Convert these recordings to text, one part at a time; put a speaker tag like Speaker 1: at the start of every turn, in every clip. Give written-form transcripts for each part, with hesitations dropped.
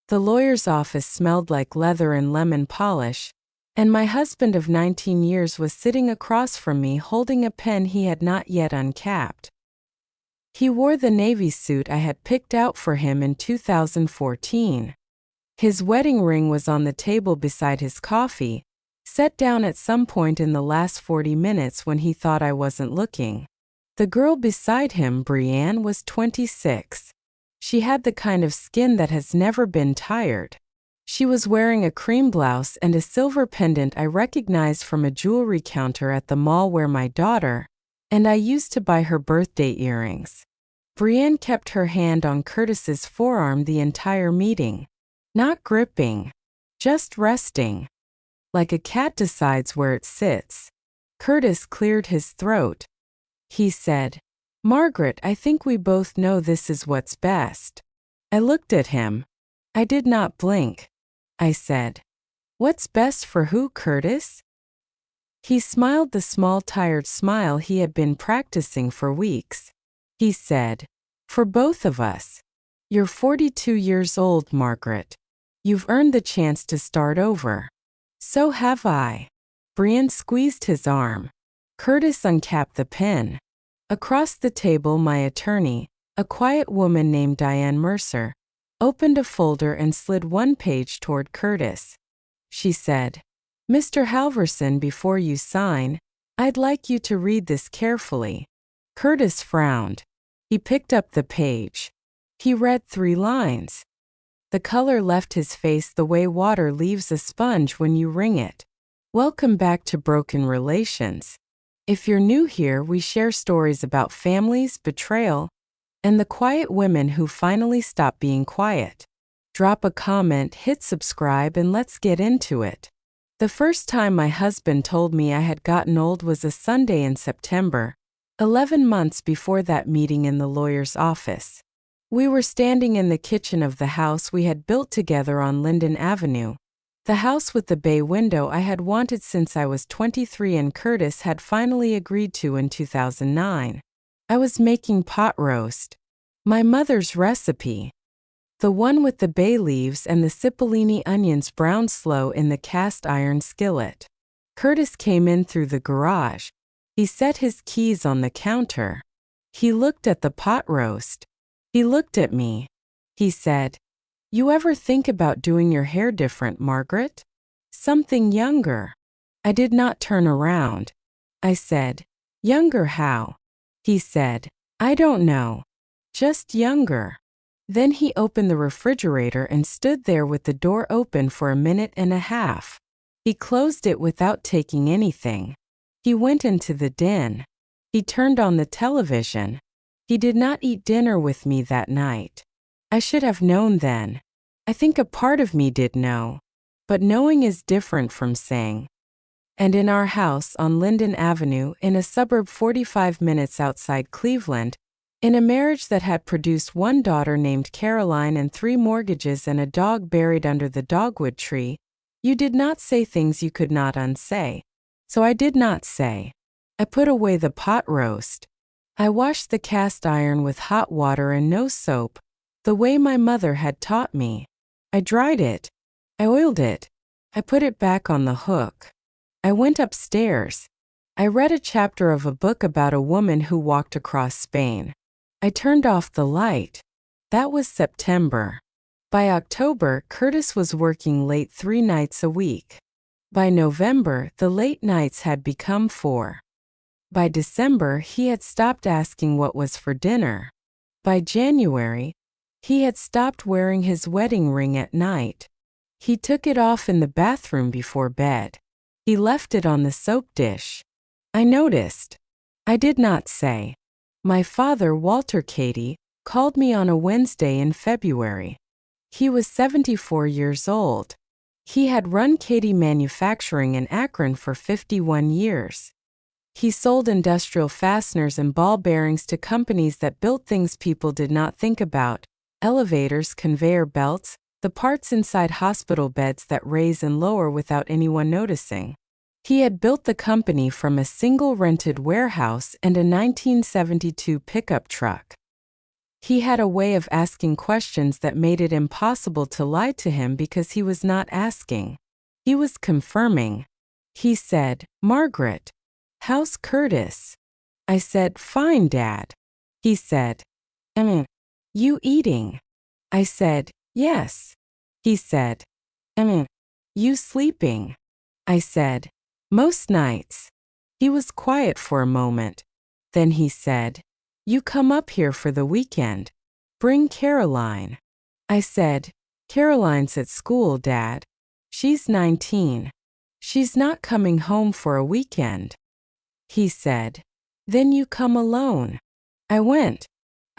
Speaker 1: The lawyer's office smelled like leather and lemon polish, and my husband of 19 years was sitting across from me holding a pen he had not yet uncapped. He wore the navy suit I had picked out for him in 2014. His wedding ring was on the table beside his coffee, set down at some point in the last 40 minutes when he thought I wasn't looking. The girl beside him, Brianne, was 26. She had the kind of skin that has never been tired. She was wearing a cream blouse and a silver pendant I recognized from a jewelry counter at the mall where my daughter and I used to buy her birthday earrings. Brianne kept her hand on Curtis's forearm the entire meeting. Not gripping, just resting. Like a cat decides where it sits. Curtis cleared his throat. He said, "Margaret, I think we both know this is what's best." I looked at him. I did not blink. I said, "What's best for who, Curtis?" He smiled the small tired smile he had been practicing for weeks. He said, "For both of us. You're 42 years old, Margaret. You've earned the chance to start over. So have I." Brianne squeezed his arm. Curtis uncapped the pen. Across the table, my attorney, a quiet woman named Diane Mercer, opened a folder and slid one page toward Curtis. She said, "Mr. Halverson, before you sign, I'd like you to read this carefully." Curtis frowned. He picked up the page. He read 3 lines. The color left his face the way water leaves a sponge when you wring it. "Welcome back to Broken Relations. If you're new here, we share stories about families, betrayal, and the quiet women who finally stop being quiet. Drop a comment, hit subscribe, and let's get into it." The first time my husband told me I had gotten old was a Sunday in September, 11 months before that meeting in the lawyer's office. We were standing in the kitchen of the house we had built together on Linden Avenue, the house with the bay window I had wanted since I was 23 and Curtis had finally agreed to in 2009. I was making pot roast, my mother's recipe, the one with the bay leaves and the cipollini onions browned slow in the cast iron skillet. Curtis came in through the garage. He set his keys on the counter. He looked at the pot roast. He looked at me. He said, "You ever think about doing your hair different, Margaret? Something younger?" I did not turn around. I said, "Younger how?" He said, "I don't know. Just younger." Then he opened the refrigerator and stood there with the door open for a minute and a half. He closed it without taking anything. He went into the den. He turned on the television. He did not eat dinner with me that night. I should have known then. I think a part of me did know. But knowing is different from saying. And in our house on Linden Avenue, in a suburb 45 minutes outside Cleveland, in a marriage that had produced 1 daughter named Caroline and 3 mortgages and a dog buried under the dogwood tree, you did not say things you could not unsay. So I did not say. I put away the pot roast. I washed the cast iron with hot water and no soap, the way my mother had taught me. I dried it. I oiled it. I put it back on the hook. I went upstairs. I read a chapter of a book about a woman who walked across Spain. I turned off the light. That was September. By October, Curtis was working late 3 nights a week. By November, the late nights had become 4. By December, he had stopped asking what was for dinner. By January, he had stopped wearing his wedding ring at night. He took it off in the bathroom before bed. He left it on the soap dish. I noticed. I did not say. My father, Walter Cady, called me on a Wednesday in February. He was 74 years old. He had run Cady Manufacturing in Akron for 51 years. He sold industrial fasteners and ball bearings to companies that built things people did not think about: elevators, conveyor belts, the parts inside hospital beds that raise and lower without anyone noticing. He had built the company from a single rented warehouse and a 1972 pickup truck. He had a way of asking questions that made it impossible to lie to him because he was not asking. He was confirming. He said, "Margaret, how's Curtis?" I said, "Fine, Dad." He said, "You eating?" I said, "Yes." He said, "You sleeping?" I said, "Most nights." He was quiet for a moment. Then he said, "You come up here for the weekend. Bring Caroline." I said, "Caroline's at school, Dad. She's 19. She's not coming home for a weekend." He said, "Then you come alone." I went.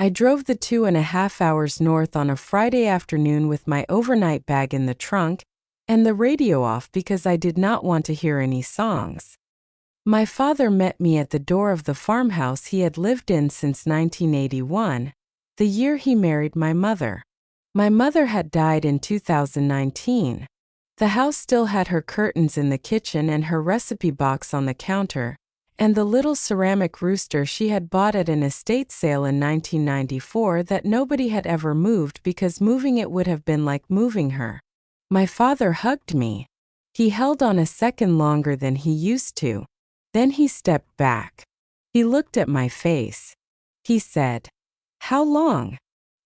Speaker 1: I drove the 2.5 hours north on a Friday afternoon with my overnight bag in the trunk and the radio off because I did not want to hear any songs. My father met me at the door of the farmhouse he had lived in since 1981, the year he married my mother. My mother had died in 2019. The house still had her curtains in the kitchen and her recipe box on the counter, and the little ceramic rooster she had bought at an estate sale in 1994 that nobody had ever moved because moving it would have been like moving her. My father hugged me. He held on a second longer than he used to. Then he stepped back. He looked at my face. He said, "How long?"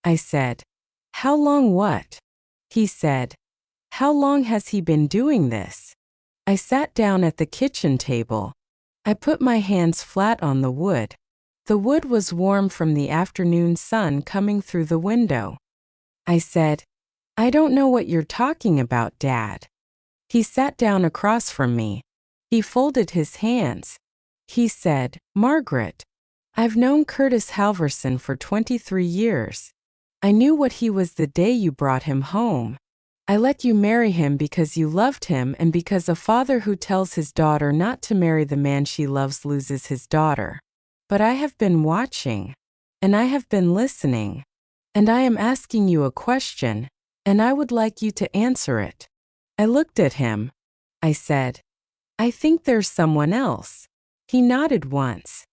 Speaker 1: I said, "How long what?" He said, "How long has he been doing this?" I sat down at the kitchen table. I put my hands flat on the wood. The wood was warm from the afternoon sun coming through the window. I said, "I don't know what you're talking about, Dad." He sat down across from me. He folded his hands. He said, "Margaret, I've known Curtis Halverson for 23 years. I knew what he was the day you brought him home. I let you marry him because you loved him and because a father who tells his daughter not to marry the man she loves loses his daughter. But I have been watching, and I have been listening, and I am asking you a question, and I would like you to answer it." I looked at him. I said, "I think there's someone else." He nodded once.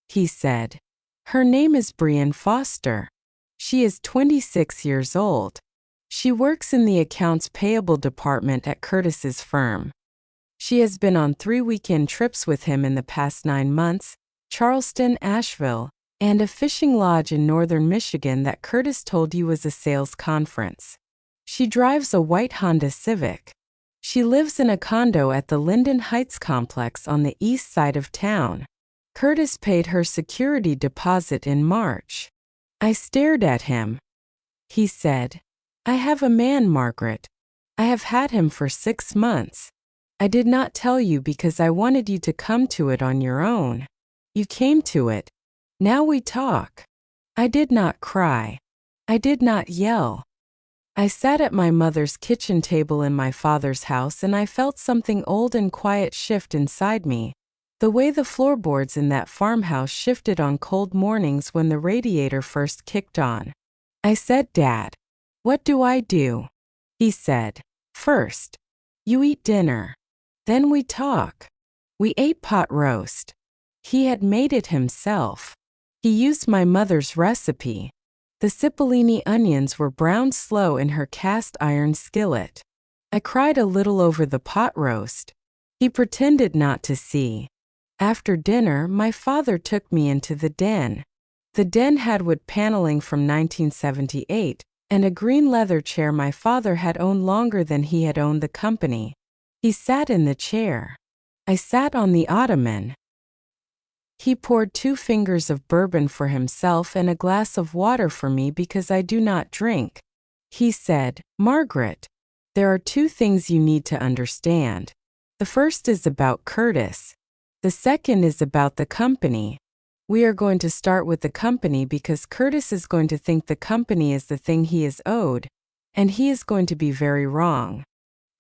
Speaker 1: He said, "Her name is Brianne Foster. She is 26 years old. She works in the accounts payable department at Curtis's firm. She has been on 3 weekend trips with him in the past 9 months, Charleston, Asheville, and a fishing lodge in northern Michigan that Curtis told you was a sales conference. She drives a white Honda Civic. She lives in a condo at the Linden Heights complex on the east side of town. Curtis paid her security deposit in March." I stared at him. He said, "I have a man, Margaret. I have had him for 6 months. I did not tell you because I wanted you to come to it on your own. You came to it. Now we talk." I did not cry. I did not yell. I sat at my mother's kitchen table in my father's house and I felt something old and quiet shift inside me, the way the floorboards in that farmhouse shifted on cold mornings when the radiator first kicked on. I said, "Dad, what do I do?" He said, "First, you eat dinner. Then we talk." We ate pot roast. He had made it himself. He used my mother's recipe. The cipollini onions were browned slow in her cast iron skillet. I cried a little over the pot roast. He pretended not to see. After dinner, my father took me into the den. The den had wood paneling from 1978 and a green leather chair my father had owned longer than he had owned the company. He sat in the chair. I sat on the ottoman. He poured 2 fingers of bourbon for himself and a glass of water for me because I do not drink. He said, "Margaret, there are 2 things you need to understand. The first is about Curtis. The second is about the company. We are going to start with the company because Curtis is going to think the company is the thing he is owed, and he is going to be very wrong."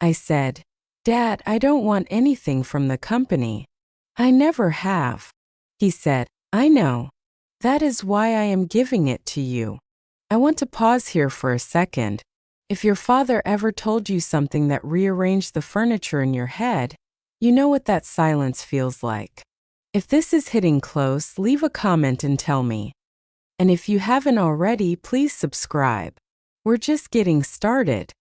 Speaker 1: I said, "Dad, I don't want anything from the company. I never have." He said, "I know. That is why I am giving it to you." I want to pause here for a second. If your father ever told you something that rearranged the furniture in your head, you know what that silence feels like. If this is hitting close, leave a comment and tell me. And if you haven't already, please subscribe. We're just getting started.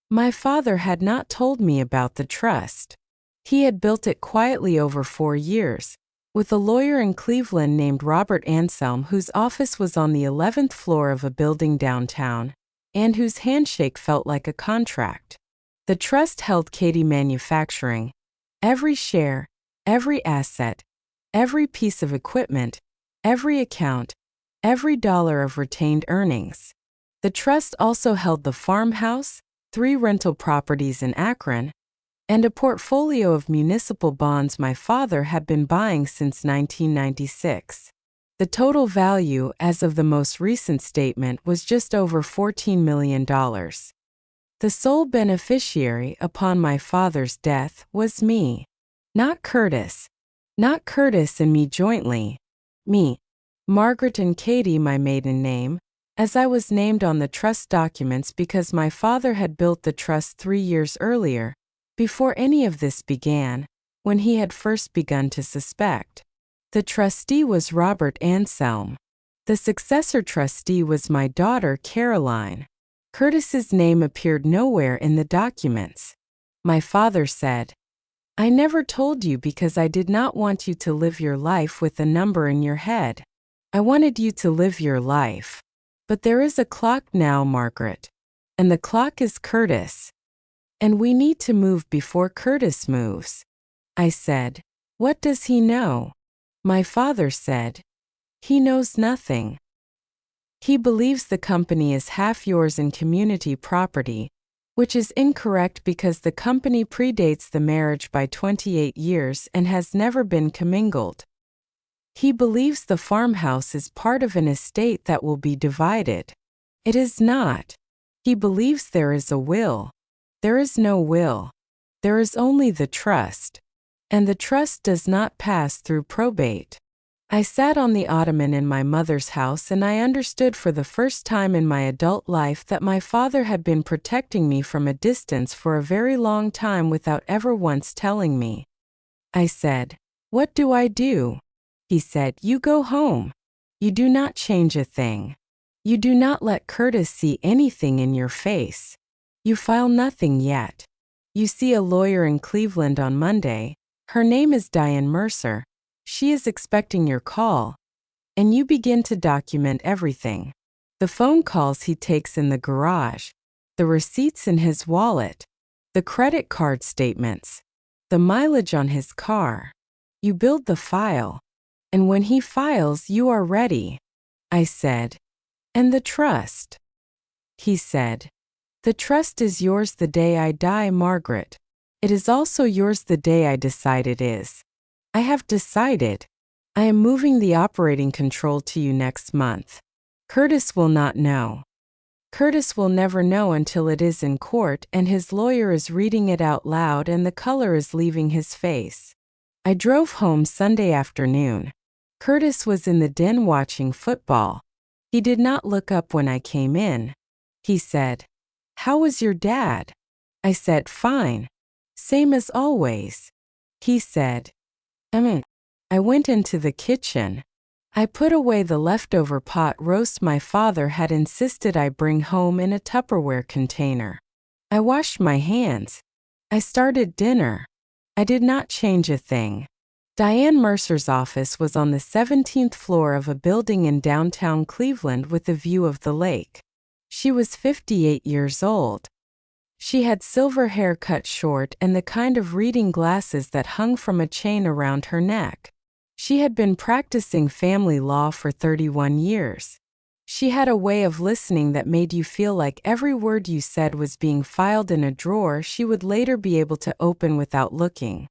Speaker 1: My father had not told me about the trust. He had built it quietly over 4 years, with a lawyer in Cleveland named Robert Anselm, whose office was on the 11th floor of a building downtown, and whose handshake felt like a contract. The trust held Katie Manufacturing, every share, every asset, every piece of equipment, every account, every dollar of retained earnings. The trust also held the farmhouse, 3 rental properties in Akron, and a portfolio of municipal bonds my father had been buying since 1996. The total value as of the most recent statement was just over $14 million. The sole beneficiary upon my father's death was me. Not Curtis. Not Curtis and me jointly. Me. Margaret and Katie, my maiden name, as I was named on the trust documents because my father had built the trust 3 years earlier, before any of this began, when he had first begun to suspect. The trustee was Robert Anselm. The successor trustee was my daughter Caroline. Curtis's name appeared nowhere in the documents. My father said, "I never told you because I did not want you to live your life with a number in your head. I wanted you to live your life. But there is a clock now, Margaret. And the clock is Curtis. And we need to move before Curtis moves." I said, "What does he know?" My father said, "He knows nothing. He believes the company is half yours in community property, which is incorrect because the company predates the marriage by 28 years and has never been commingled. He believes the farmhouse is part of an estate that will be divided. It is not. He believes there is a will. There is no will. There is only the trust. And the trust does not pass through probate." I sat on the ottoman in my mother's house and I understood for the first time in my adult life that my father had been protecting me from a distance for a very long time without ever once telling me. I said, "What do I do?" He said, "You go home. You do not change a thing. You do not let Curtis see anything in your face. You file nothing yet. You see a lawyer in Cleveland on Monday. Her name is Diane Mercer. She is expecting your call. And you begin to document everything. The phone calls he takes in the garage, the receipts in his wallet, the credit card statements, the mileage on his car. You build the file. And when he files, you are ready." I said, "And the trust?" He said, "The trust is yours the day I die, Margaret. It is also yours the day I decide it is. I have decided. I am moving the operating control to you next month. Curtis will not know. Curtis will never know until it is in court and his lawyer is reading it out loud and the color is leaving his face." I drove home Sunday afternoon. Curtis was in the den watching football. He did not look up when I came in. He said, "How was your dad?" I said, "Fine. Same as always." He said, I went into the kitchen. I put away the leftover pot roast my father had insisted I bring home in a Tupperware container. I washed my hands. I started dinner. I did not change a thing. Diane Mercer's office was on the 17th floor of a building in downtown Cleveland with a view of the lake. She was 58 years old. She had silver hair cut short and the kind of reading glasses that hung from a chain around her neck. She had been practicing family law for 31 years. She had a way of listening that made you feel like every word you said was being filed in a drawer she would later be able to open without looking.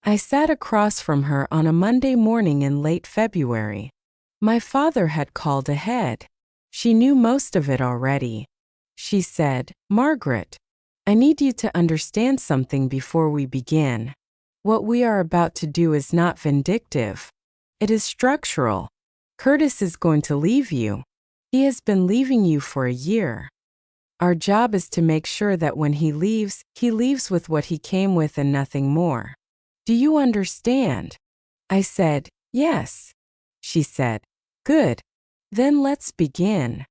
Speaker 1: I sat across from her on a Monday morning in late February. My father had called ahead. She knew most of it already. She said, "Margaret, I need you to understand something before we begin. What we are about to do is not vindictive. It is structural. Curtis is going to leave you. He has been leaving you for a year. Our job is to make sure that when he leaves with what he came with and nothing more. Do you understand?" I said, "Yes." She said, "Good. Then let's begin.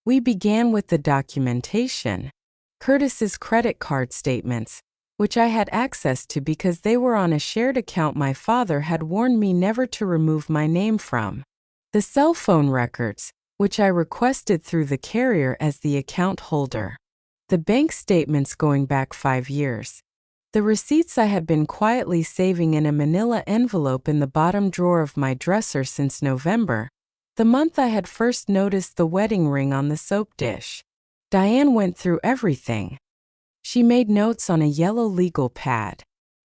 Speaker 1: We began with the documentation. Curtis's credit card statements, which I had access to because they were on a shared account my father had warned me never to remove my name from. The cell phone records, which I requested through the carrier as the account holder. The bank statements going back 5 years. The receipts I had been quietly saving in a manila envelope in the bottom drawer of my dresser since November, the month I had first noticed the wedding ring on the soap dish. Diane went through everything. She made notes on a yellow legal pad.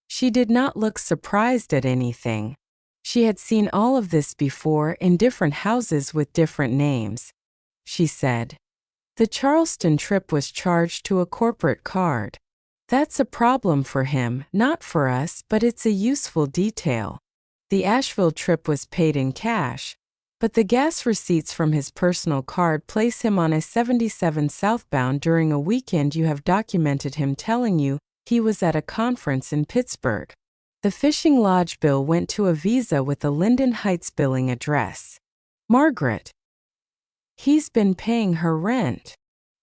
Speaker 1: She did not look surprised at anything. She had seen all of this before in different houses with different names. She said, "The Charleston trip was charged to a corporate card. That's a problem for him, not for us, but it's a useful detail. The Asheville trip was paid in cash, but the gas receipts from his personal card place him on a 77 southbound during a weekend you have documented him telling you he was at a conference in Pittsburgh. The fishing lodge bill went to a Visa with a Linden Heights billing address. Margaret. He's been paying her rent."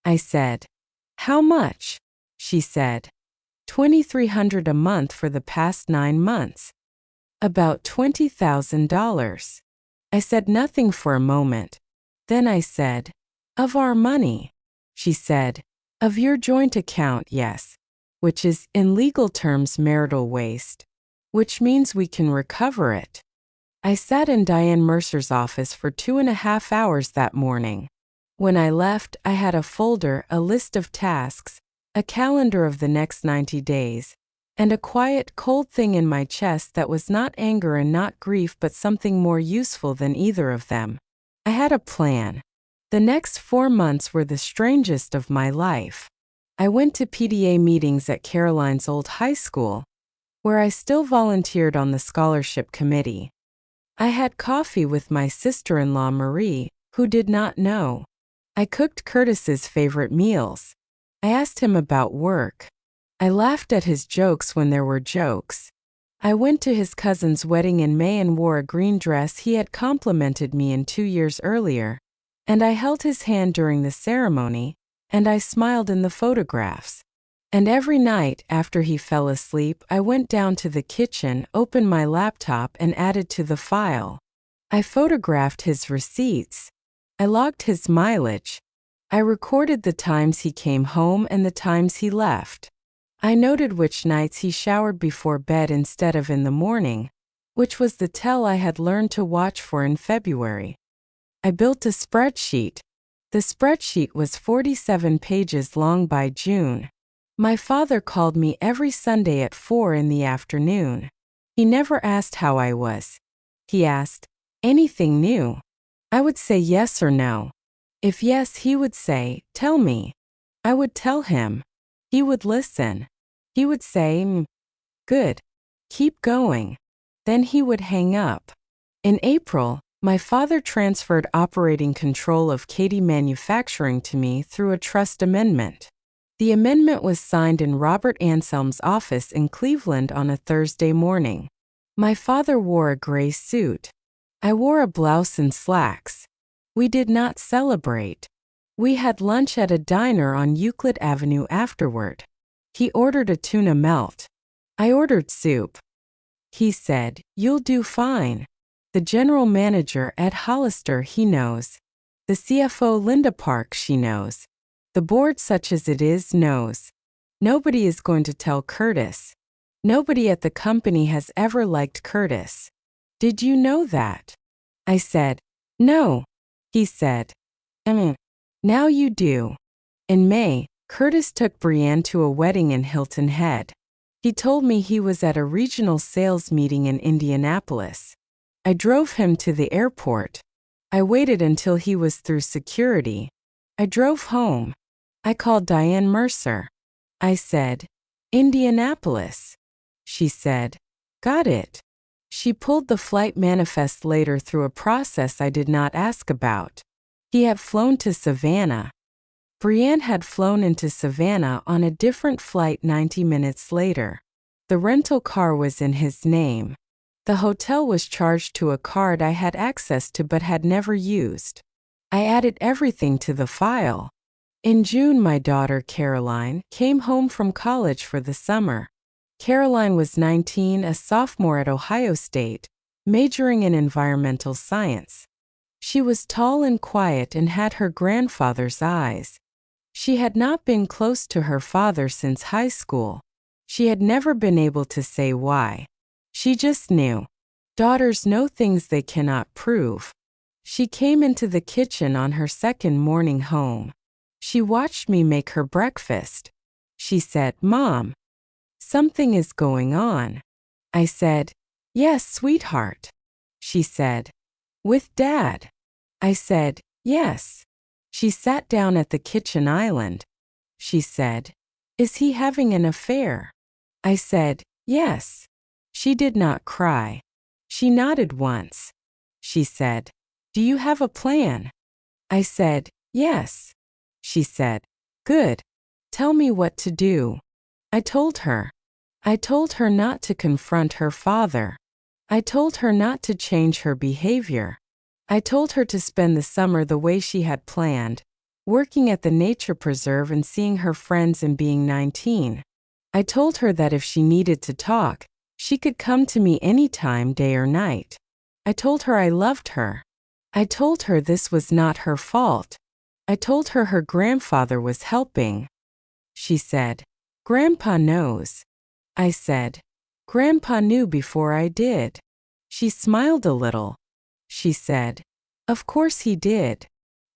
Speaker 1: I said. "How much?" She said. $2,300 a month for the past 9 months. About $20,000. I said nothing for a moment. Then I said, "Of our money." She said, "Of your joint account, yes. Which is, in legal terms, marital waste. Which means we can recover it." I sat in Diane Mercer's office for 2.5 hours that morning. When I left, I had a folder, a list of tasks, a calendar of the next 90 days, and a quiet, cold thing in my chest that was not anger and not grief but something more useful than either of them. I had a plan. The next 4 months were the strangest of my life. I went to PTA meetings at Caroline's old high school, where I still volunteered on the scholarship committee. I had coffee with my sister-in-law Marie, who did not know. I cooked Curtis's favorite meals. I asked him about work. I laughed at his jokes when there were jokes. I went to his cousin's wedding in May and wore a green dress he had complimented me in 2 years earlier, and I held his hand during the ceremony, and I smiled in the photographs. And every night after he fell asleep, I went down to the kitchen, opened my laptop, and added to the file. I photographed his receipts. I logged his mileage. I recorded the times he came home and the times he left. I noted which nights he showered before bed instead of in the morning, which was the tell I had learned to watch for in February. I built a spreadsheet. The spreadsheet was 47 pages long by June. My father called me every Sunday at 4 in the afternoon. He never asked how I was. He asked, "Anything new?" I would say yes or no. If yes, he would say, "Tell me." I would tell him. He would listen. He would say, "Good. Keep going." Then he would hang up. In April, my father transferred operating control of Katie Manufacturing to me through a trust amendment. The amendment was signed in Robert Anselm's office in Cleveland on a Thursday morning. My father wore a gray suit. I wore a blouse and slacks. We did not celebrate. We had lunch at a diner on Euclid Avenue afterward. He ordered a tuna melt. I ordered soup. He said, "You'll do fine." The general manager, Ed Hollister, he knows. The CFO, Linda Park, she knows. The board, such as it is, knows. Nobody is going to tell Curtis. Nobody at the company has ever liked Curtis. Did you know that? I said, "No." He said, "Now you do." In May, Curtis took Brianne to a wedding in Hilton Head. He told me he was at a regional sales meeting in Indianapolis. I drove him to the airport. I waited until he was through security. I drove home. I called Diane Mercer. I said, "Indianapolis." She said, "Got it." She pulled the flight manifest later through a process I did not ask about. He had flown to Savannah. Brianne had flown into Savannah on a different flight 90 minutes later. The rental car was in his name. The hotel was charged to a card I had access to but had never used. I added everything to the file. In June, my daughter Caroline came home from college for the summer. Caroline was 19, a sophomore at Ohio State, majoring in environmental science. She was tall and quiet and had her grandfather's eyes. She had not been close to her father since high school. She had never been able to say why. She just knew. Daughters know things they cannot prove. She came into the kitchen on her second morning home. She watched me make her breakfast. She said, "Mom, something is going on." I said, "Yes, sweetheart." She said, "With Dad?" I said, "Yes." She sat down at the kitchen island. She said, "Is he having an affair?" I said, "Yes." She did not cry. She nodded once. She said, "Do you have a plan?" I said, "Yes." She said, "Good. Tell me what to do." I told her. I told her not to confront her father. I told her not to change her behavior. I told her to spend the summer the way she had planned, working at the nature preserve and seeing her friends and being 19. I told her that if she needed to talk, she could come to me anytime, day or night. I told her I loved her. I told her this was not her fault. I told her her grandfather was helping. She said, "Grandpa knows." I said, "Grandpa knew before I did." She smiled a little. She said, "Of course he did."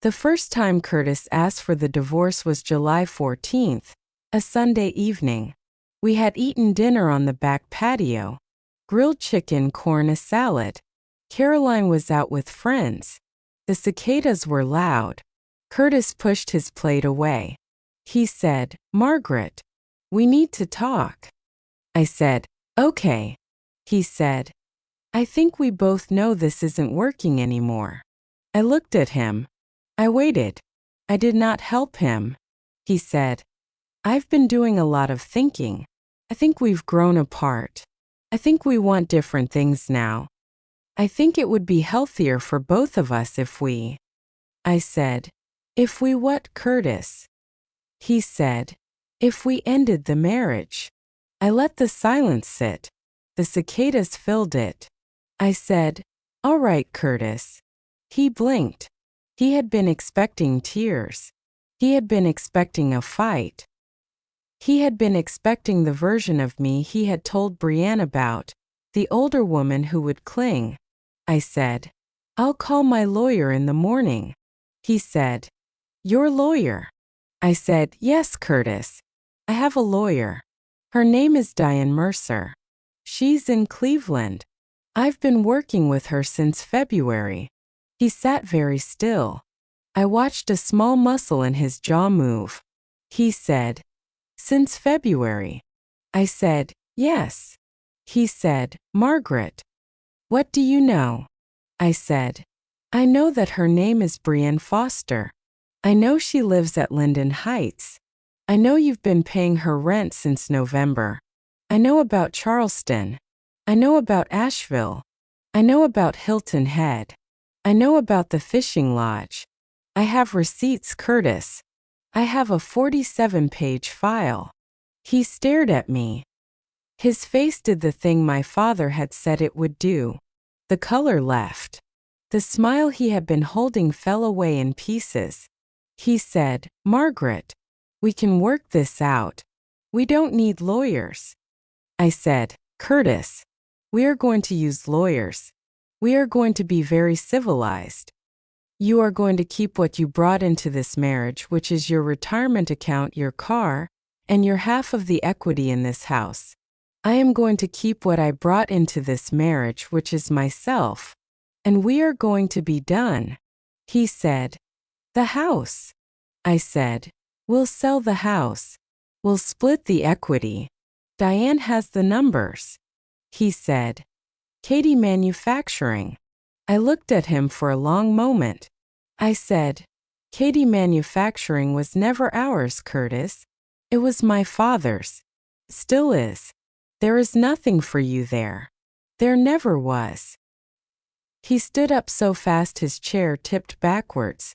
Speaker 1: The first time Curtis asked for the divorce was July 14th, a Sunday evening. We had eaten dinner on the back patio. Grilled chicken, corn, a salad. Caroline was out with friends. The cicadas were loud. Curtis pushed his plate away. He said, "Margaret, we need to talk." I said, "Okay." He said, "I think we both know this isn't working anymore." I looked at him. I waited. I did not help him. He said, "I've been doing a lot of thinking. I think we've grown apart. I think we want different things now. I think it would be healthier for both of us if we—" I said, "If we what, Curtis?" He said, "If we ended the marriage." I let the silence sit. The cicadas filled it. I said, "All right, Curtis." He blinked. He had been expecting tears. He had been expecting a fight. He had been expecting the version of me he had told Brianne about, the older woman who would cling. I said, "I'll call my lawyer in the morning." He said, "Your lawyer?" I said, "Yes, Curtis. I have a lawyer. Her name is Diane Mercer. She's in Cleveland. I've been working with her since February." He sat very still. I watched a small muscle in his jaw move. He said, "Since February?" I said, "Yes." He said, "Margaret, what do you know?" I said, "I know that her name is Brianne Foster. I know she lives at Linden Heights. I know you've been paying her rent since November. I know about Charleston. I know about Asheville. I know about Hilton Head. I know about the fishing lodge. I have receipts, Curtis. I have a 47-page file." He stared at me. His face did the thing my father had said it would do. The color left. The smile he had been holding fell away in pieces. He said, "Margaret, we can work this out. We don't need lawyers." I said, "Curtis, we are going to use lawyers. We are going to be very civilized. You are going to keep what you brought into this marriage, which is your retirement account, your car, and your half of the equity in this house. I am going to keep what I brought into this marriage, which is myself, and we are going to be done." He said, "The house." I said, "We'll sell the house. We'll split the equity. Diane has the numbers." He said, "Katie Manufacturing." I looked at him for a long moment. I said, "Katie Manufacturing was never ours, Curtis. It was my father's. Still is. There is nothing for you there. There never was." He stood up so fast his chair tipped backwards.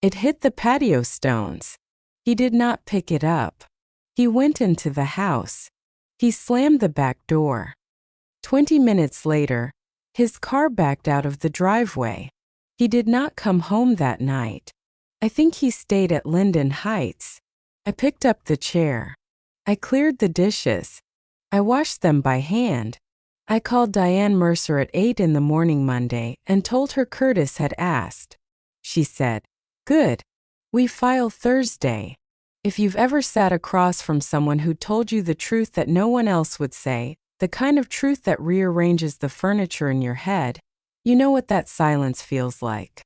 Speaker 1: It hit the patio stones. He did not pick it up. He went into the house. He slammed the back door. 20 minutes later, his car backed out of the driveway. He did not come home that night. I think he stayed at Linden Heights. I picked up the chair. I cleared the dishes. I washed them by hand. I called Diane Mercer at 8 in the morning Monday and told her Curtis had asked. She said, "Good. We file Thursday." If you've ever sat across from someone who told you the truth that no one else would say, the kind of truth that rearranges the furniture in your head, you know what that silence feels like.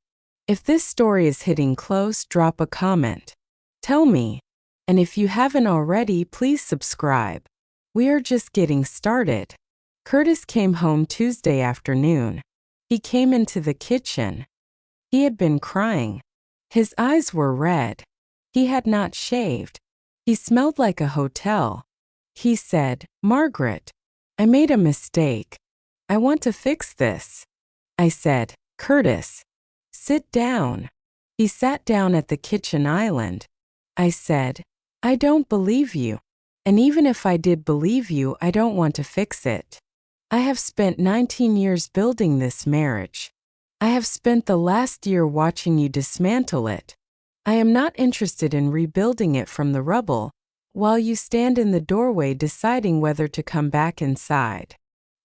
Speaker 1: If this story is hitting close, drop a comment. Tell me. And if you haven't already, please subscribe. We are just getting started. Curtis came home Tuesday afternoon. He came into the kitchen. He had been crying. His eyes were red. He had not shaved. He smelled like a hotel. He said, "Margaret, I made a mistake. I want to fix this." I said, "Curtis, sit down." He sat down at the kitchen island. I said, "I don't believe you. And even if I did believe you, I don't want to fix it. I have spent 19 years building this marriage. I have spent the last year watching you dismantle it. I am not interested in rebuilding it from the rubble, while you stand in the doorway deciding whether to come back inside."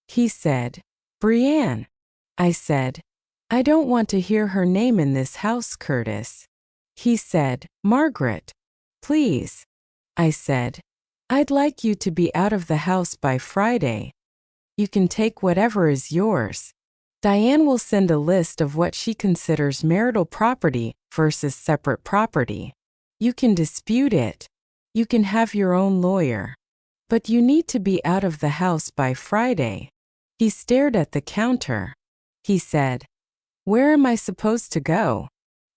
Speaker 1: He said, "Brianne." I said, "I don't want to hear her name in this house, Curtis." He said, "Margaret, please." I said, "I'd like you to be out of the house by Friday. You can take whatever is yours. Diane will send a list of what she considers marital property versus separate property. You can dispute it. You can have your own lawyer. But you need to be out of the house by Friday." He stared at the counter. He said, "Where am I supposed to go?"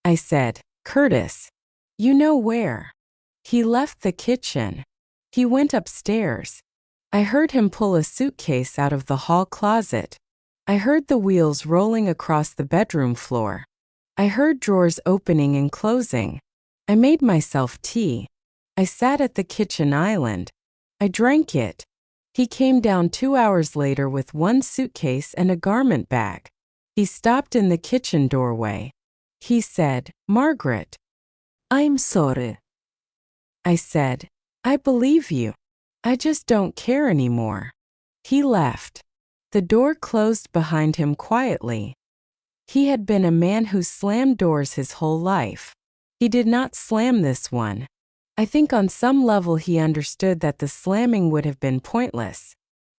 Speaker 1: I said, "Curtis, you know where." He left the kitchen. He went upstairs. I heard him pull a suitcase out of the hall closet. I heard the wheels rolling across the bedroom floor. I heard drawers opening and closing. I made myself tea. I sat at the kitchen island. I drank it. He came down 2 hours later with one suitcase and a garment bag. He stopped in the kitchen doorway. He said, "Margaret, I'm sorry." I said, "I believe you. I just don't care anymore." He left. The door closed behind him quietly. He had been a man who slammed doors his whole life. He did not slam this one. I think on some level he understood that the slamming would have been pointless.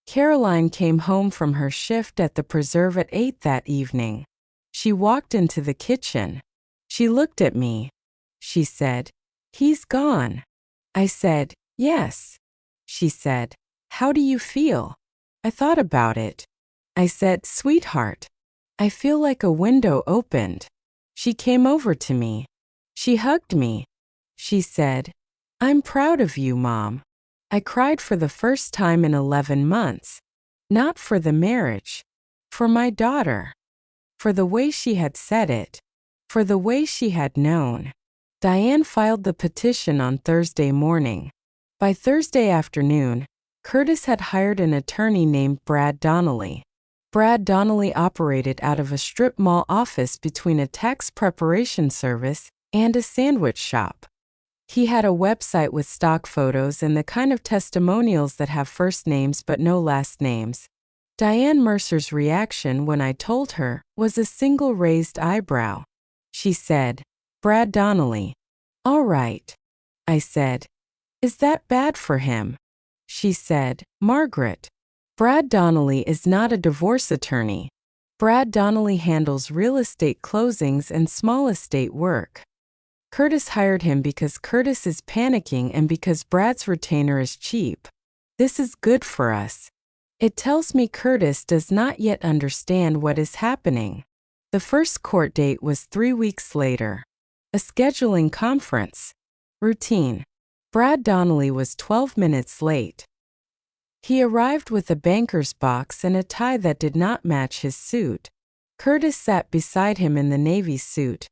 Speaker 1: Caroline came home from her shift at the preserve at 8 that evening. She walked into the kitchen. She looked at me. She said, "He's gone." I said, "Yes." She said, "How do you feel?" I thought about it. I said, "Sweetheart, I feel like a window opened." She came over to me. She hugged me. She said, "I'm proud of you, Mom." I cried for the first time in 11 months. Not for the marriage. For my daughter. For the way she had said it. For the way she had known. Diane filed the petition on Thursday morning. By Thursday afternoon, Curtis had hired an attorney named Brad Donnelly. Brad Donnelly operated out of a strip mall office between a tax preparation service and a sandwich shop. He had a website with stock photos and the kind of testimonials that have first names but no last names. Diane Mercer's reaction when I told her was a single raised eyebrow. She said, "Brad Donnelly." "All right." I said, "Is that bad for him?" She said, "Margaret, Brad Donnelly is not a divorce attorney. Brad Donnelly handles real estate closings and small estate work. Curtis hired him because Curtis is panicking and because Brad's retainer is cheap. This is good for us. It tells me Curtis does not yet understand what is happening." The first court date was 3 weeks later. A scheduling conference. Routine. Brad Donnelly was 12 minutes late. He arrived with a banker's box and a tie that did not match his suit. Curtis sat beside him in the navy suit.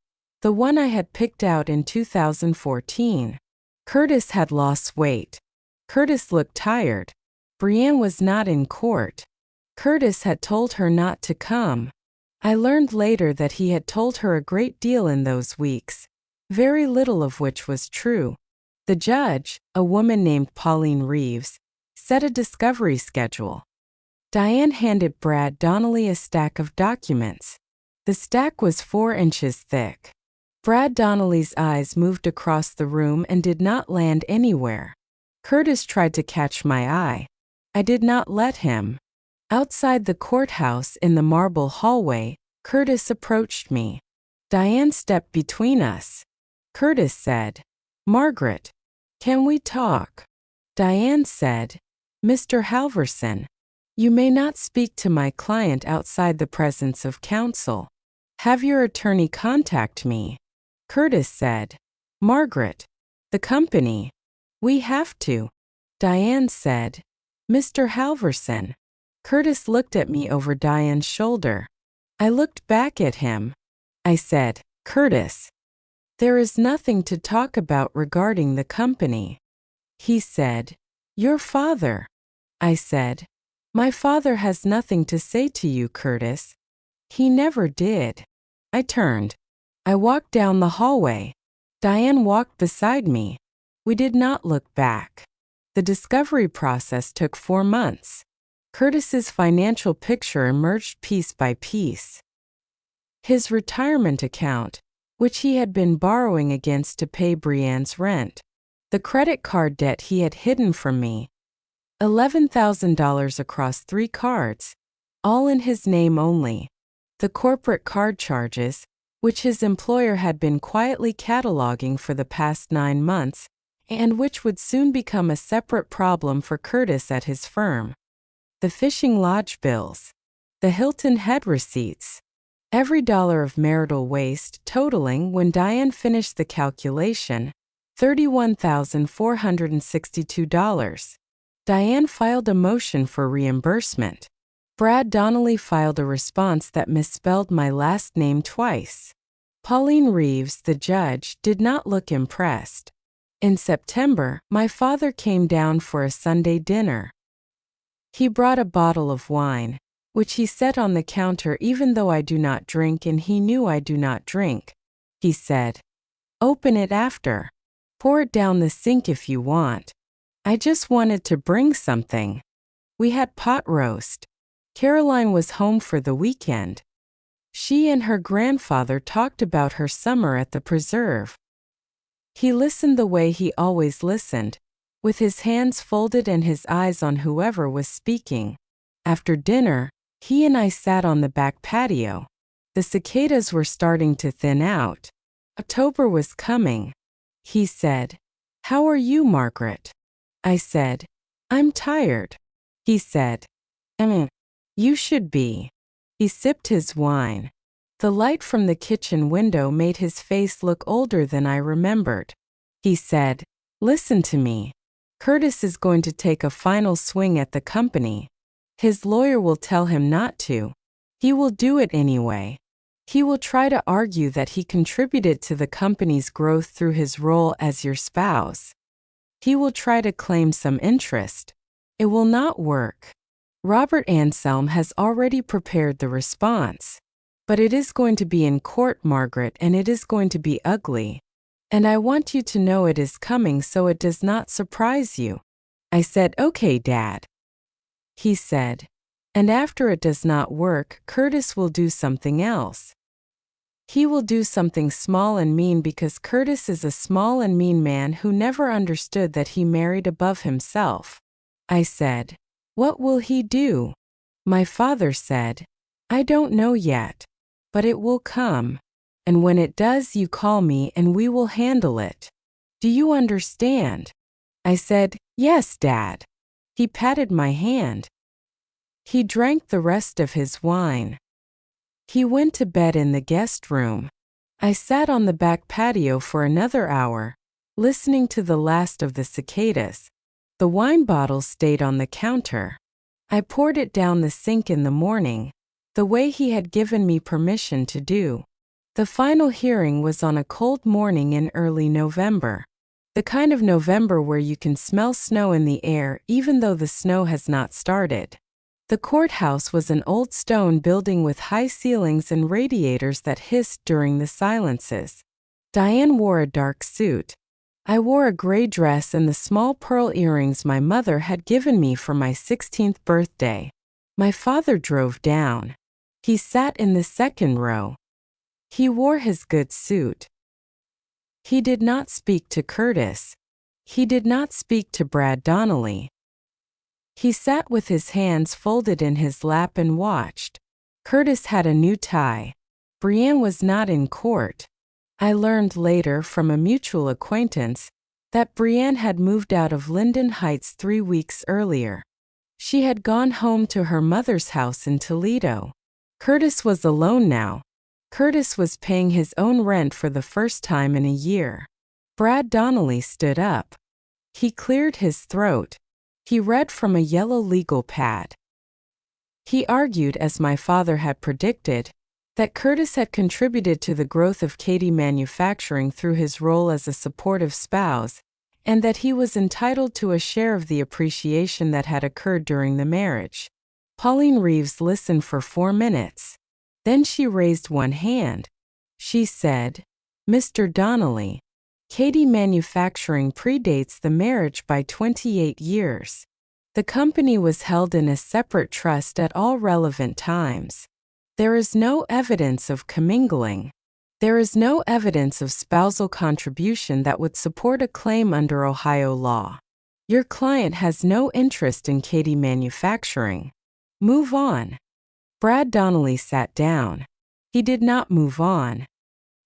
Speaker 1: the one I had picked out in 2014. Curtis had lost weight. Curtis looked tired. Brianne was not in court. Curtis had told her not to come. I learned later that he had told her a great deal in those weeks, very little of which was true. The judge, a woman named Pauline Reeves, set a discovery schedule. Diane handed Brad Donnelly a stack of documents. The stack was 4 inches thick. Brad Donnelly's eyes moved across the room and did not land anywhere. Curtis tried to catch my eye. I did not let him. Outside the courthouse in the marble hallway, Curtis approached me. Diane stepped between us. Curtis said, "Margaret, can we talk?" Diane said, "Mr. Halverson, you may not speak to my client outside the presence of counsel. Have your attorney contact me." Curtis said, "Margaret, the company. We have to." Diane said, "Mr. Halverson." Curtis looked at me over Diane's shoulder. I looked back at him. I said, "Curtis, there is nothing to talk about regarding the company." He said, "Your father." I said, "My father has nothing to say to you, Curtis. He never did." I turned. I walked down the hallway. Diane walked beside me. We did not look back. The discovery process took 4 months. Curtis's financial picture emerged piece by piece. His retirement account, which he had been borrowing against to pay Brianne's rent. The credit card debt he had hidden from me. $11,000 across 3 cards, all in his name only. The corporate card charges, which his employer had been quietly cataloging for the past 9 months, and which would soon become a separate problem for Curtis at his firm. The fishing lodge bills. The Hilton Head receipts. Every dollar of marital waste totaling, when Diane finished the calculation, $31,462. Diane filed a motion for reimbursement. Brad Donnelly filed a response that misspelled my last name twice. Pauline Reeves, the judge, did not look impressed. In September, my father came down for a Sunday dinner. He brought a bottle of wine, which he set on the counter even though I do not drink and he knew I do not drink. He said, "Open it after. Pour it down the sink if you want." I just wanted to bring something. We had pot roast. Caroline was home for the weekend. She and her grandfather talked about her summer at the preserve. He listened the way he always listened, with his hands folded and his eyes on whoever was speaking. After dinner, he and I sat on the back patio. The cicadas were starting to thin out. October was coming. He said, "How are you, Margaret?" I said, "I'm tired." He said, "You should be." He sipped his wine. The light from the kitchen window made his face look older than I remembered. He said, "Listen to me. Curtis is going to take a final swing at the company. His lawyer will tell him not to. He will do it anyway. He will try to argue that he contributed to the company's growth through his role as your spouse. He will try to claim some interest. It will not work. Robert Anselm has already prepared the response. But it is going to be in court, Margaret, and it is going to be ugly. And I want you to know it is coming so it does not surprise you." I said, "Okay, Dad." He said, "And after it does not work, Curtis will do something else. He will do something small and mean because Curtis is a small and mean man who never understood that he married above himself." I said, "What will he do?" My father said, "I don't know yet. But it will come. And when it does, you call me and we will handle it. Do you understand?" I said, "Yes, Dad." He patted my hand. He drank the rest of his wine. He went to bed in the guest room. I sat on the back patio for another hour, listening to the last of the cicadas. The wine bottle stayed on the counter. I poured it down the sink in the morning, the way he had given me permission to do. The final hearing was on a cold morning in early November. The kind of November where you can smell snow in the air even though the snow has not started. The courthouse was an old stone building with high ceilings and radiators that hissed during the silences. Diane wore a dark suit. I wore a gray dress and the small pearl earrings my mother had given me for my 16th birthday. My father drove down. He sat in the second row. He wore his good suit. He did not speak to Curtis. He did not speak to Brad Donnelly. He sat with his hands folded in his lap and watched. Curtis had a new tie. Brianne was not in court. I learned later from a mutual acquaintance that Brianne had moved out of Linden Heights 3 weeks earlier. She had gone home to her mother's house in Toledo. Curtis was alone now. Curtis was paying his own rent for the first time in a year. Brad Donnelly stood up. He cleared his throat. He read from a yellow legal pad. He argued, as my father had predicted, that Curtis had contributed to the growth of Katie Manufacturing through his role as a supportive spouse, and that he was entitled to a share of the appreciation that had occurred during the marriage. Pauline Reeves listened for 4 minutes. Then she raised one hand. She said, "Mr. Donnelly, Katie Manufacturing predates the marriage by 28 years. The company was held in a separate trust at all relevant times. There is no evidence of commingling. There is no evidence of spousal contribution that would support a claim under Ohio law. Your client has no interest in Katie Manufacturing. Move on." Brad Donnelly sat down. He did not move on.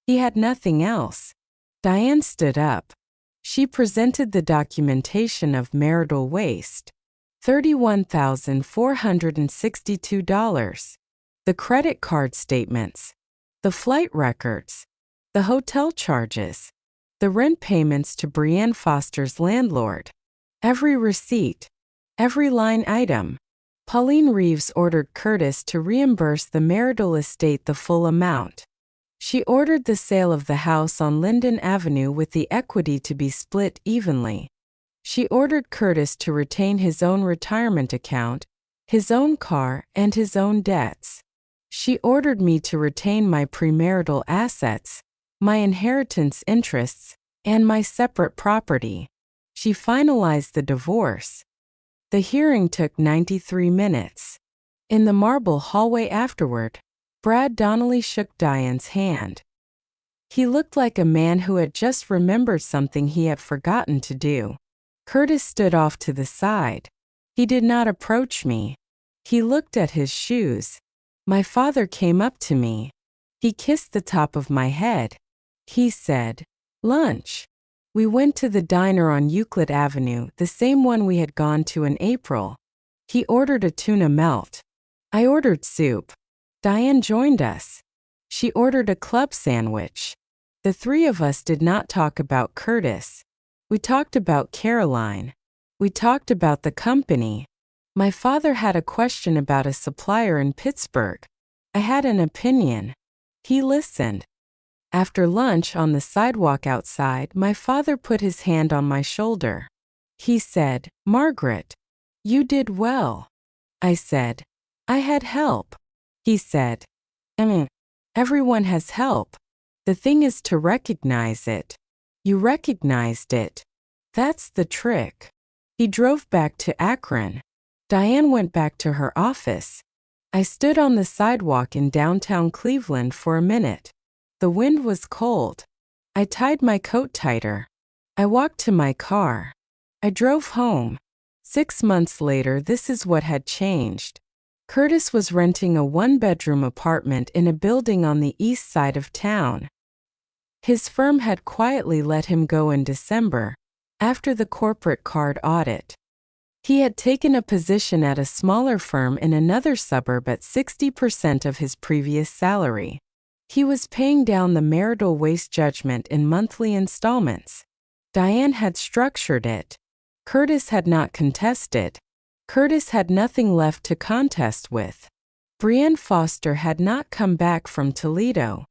Speaker 1: He had nothing else. Diane stood up. She presented the documentation of marital waste. $31,462. The credit card statements. The flight records. The hotel charges. The rent payments to Brianne Foster's landlord. Every receipt. Every line item. Pauline Reeves ordered Curtis to reimburse the marital estate the full amount. She ordered the sale of the house on Linden Avenue with the equity to be split evenly. She ordered Curtis to retain his own retirement account, his own car, and his own debts. She ordered me to retain my premarital assets, my inheritance interests, and my separate property. She finalized the divorce. The hearing took 93 minutes. In the marble hallway afterward, Brad Donnelly shook Diane's hand. He looked like a man who had just remembered something he had forgotten to do. Curtis stood off to the side. He did not approach me. He looked at his shoes. My father came up to me. He kissed the top of my head. He said, "Lunch." We went to the diner on Euclid Avenue, the same one we had gone to in April. He ordered a tuna melt. I ordered soup. Diane joined us. She ordered a club sandwich. The 3 of us did not talk about Curtis. We talked about Caroline. We talked about the company. My father had a question about a supplier in Pittsburgh. I had an opinion. He listened. After lunch on the sidewalk outside, my father put his hand on my shoulder. He said, "Margaret, you did well." I said, "I had help." He said, Everyone has help. The thing is to recognize it. You recognized it. That's the trick." He drove back to Akron. Diane went back to her office. I stood on the sidewalk in downtown Cleveland for a minute. The wind was cold. I tied my coat tighter. I walked to my car. I drove home. 6 months later, this is what had changed. Curtis was renting a 1-bedroom apartment in a building on the east side of town. His firm had quietly let him go in December, after the corporate card audit. He had taken a position at a smaller firm in another suburb at 60% of his previous salary. He was paying down the marital waste judgment in monthly installments. Diane had structured it. Curtis had not contested. Curtis had nothing left to contest with. Brianne Foster had not come back from Toledo.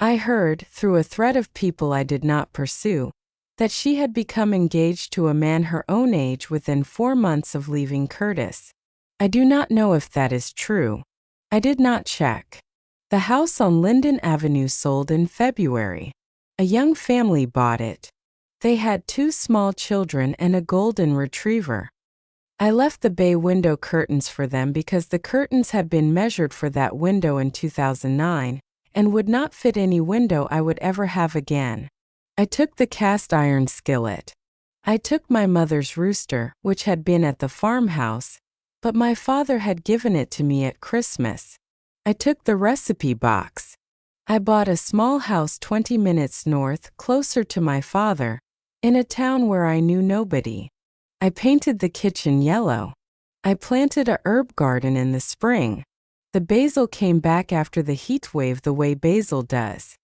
Speaker 1: I heard, through a thread of people I did not pursue, that she had become engaged to a man her own age within 4 months of leaving Curtis. I do not know if that is true. I did not check. The house on Linden Avenue sold in February. A young family bought it. They had 2 small children and a golden retriever. I left the bay window curtains for them because the curtains had been measured for that window in 2009 and would not fit any window I would ever have again. I took the cast iron skillet. I took my mother's rooster, which had been at the farmhouse, but my father had given it to me at Christmas. I took the recipe box. I bought a small house 20 minutes north, closer to my father, in a town where I knew nobody. I painted the kitchen yellow. I planted a herb garden in the spring. The basil came back after the heat wave the way basil does.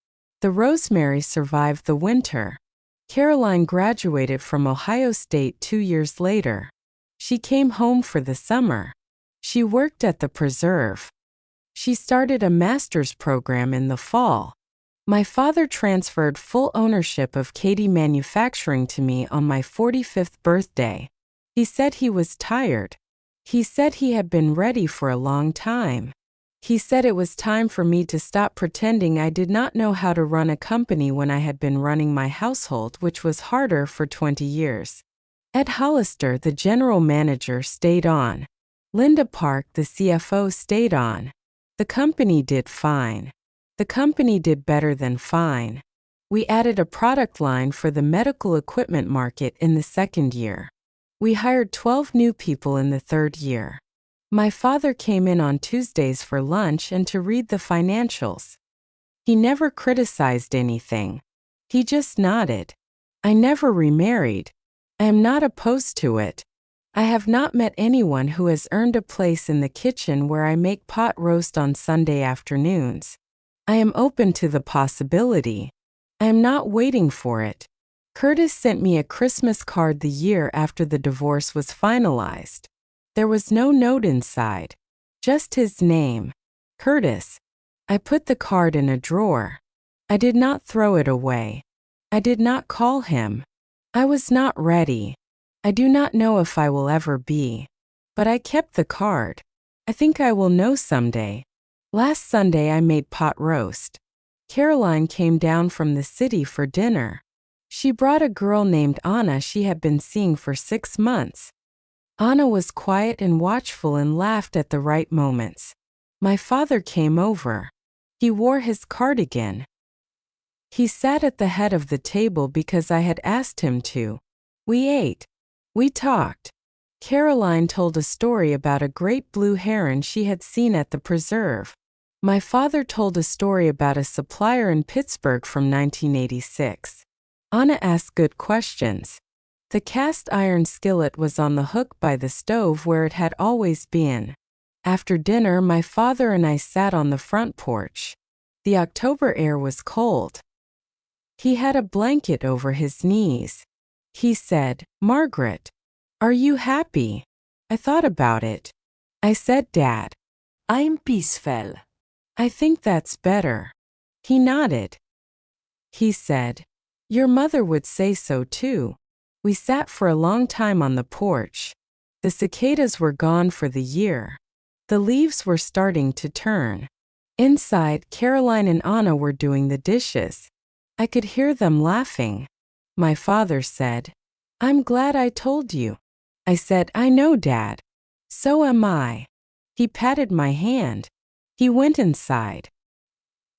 Speaker 1: The rosemary survived the winter. Caroline graduated from Ohio State 2 years later. She came home for the summer. She worked at the preserve. She started a master's program in the fall. My father transferred full ownership of Katie Manufacturing to me on my 45th birthday. He said he was tired. He said he had been ready for a long time. He said it was time for me to stop pretending I did not know how to run a company when I had been running my household, which was harder for 20 years. Ed Hollister, the general manager, stayed on. Linda Park, the CFO, stayed on. The company did fine. The company did better than fine. We added a product line for the medical equipment market in the 2nd year. We hired 12 new people in the 3rd year. My father came in on Tuesdays for lunch and to read the financials. He never criticized anything. He just nodded. I never remarried. I am not opposed to it. I have not met anyone who has earned a place in the kitchen where I make pot roast on Sunday afternoons. I am open to the possibility. I am not waiting for it. Curtis sent me a Christmas card the year after the divorce was finalized. There was no note inside, just his name, Curtis. I put the card in a drawer. I did not throw it away. I did not call him. I was not ready. I do not know if I will ever be. But I kept the card. I think I will know someday. Last Sunday I made pot roast. Caroline came down from the city for dinner. She brought a girl named Anna she had been seeing for 6 months. Anna was quiet and watchful and laughed at the right moments. My father came over. He wore his cardigan. He sat at the head of the table because I had asked him to. We ate. We talked. Caroline told a story about a great blue heron she had seen at the preserve. My father told a story about a supplier in Pittsburgh from 1986. Anna asked good questions. The cast iron skillet was on the hook by the stove where it had always been. After dinner, my father and I sat on the front porch. The October air was cold. He had a blanket over his knees. He said, "Margaret, are you happy?" I thought about it. I said, "Dad, I'm peaceful. I think that's better." He nodded. He said, "Your mother would say so too." We sat for a long time on the porch. The cicadas were gone for the year. The leaves were starting to turn. Inside, Caroline and Anna were doing the dishes. I could hear them laughing. My father said, "I'm glad I told you." I said, "I know, Dad. So am I." He patted my hand. He went inside.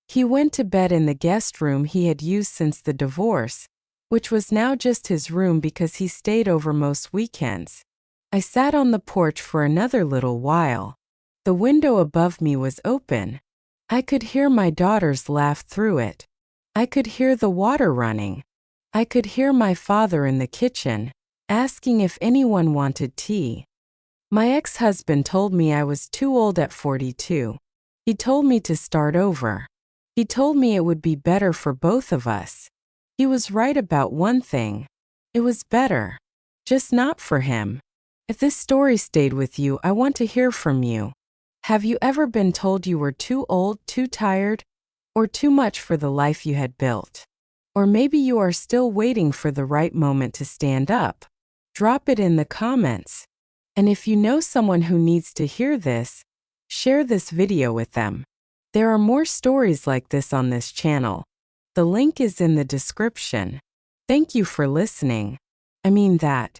Speaker 1: He went to bed in the guest room he had used since the divorce, which was now just his room because he stayed over most weekends. I sat on the porch for another little while. The window above me was open. I could hear my daughters laugh through it. I could hear the water running. I could hear my father in the kitchen, asking if anyone wanted tea. My ex-husband told me I was too old at 42. He told me to start over. He told me it would be better for both of us. He was right about one thing. It was better. Just not for him. If this story stayed with you, I want to hear from you. Have you ever been told you were too old, too tired, or too much for the life you had built? Or maybe you are still waiting for the right moment to stand up. Drop it in the comments. And if you know someone who needs to hear this, share this video with them. There are more stories like this on this channel. The link is in the description. Thank you for listening. I mean that.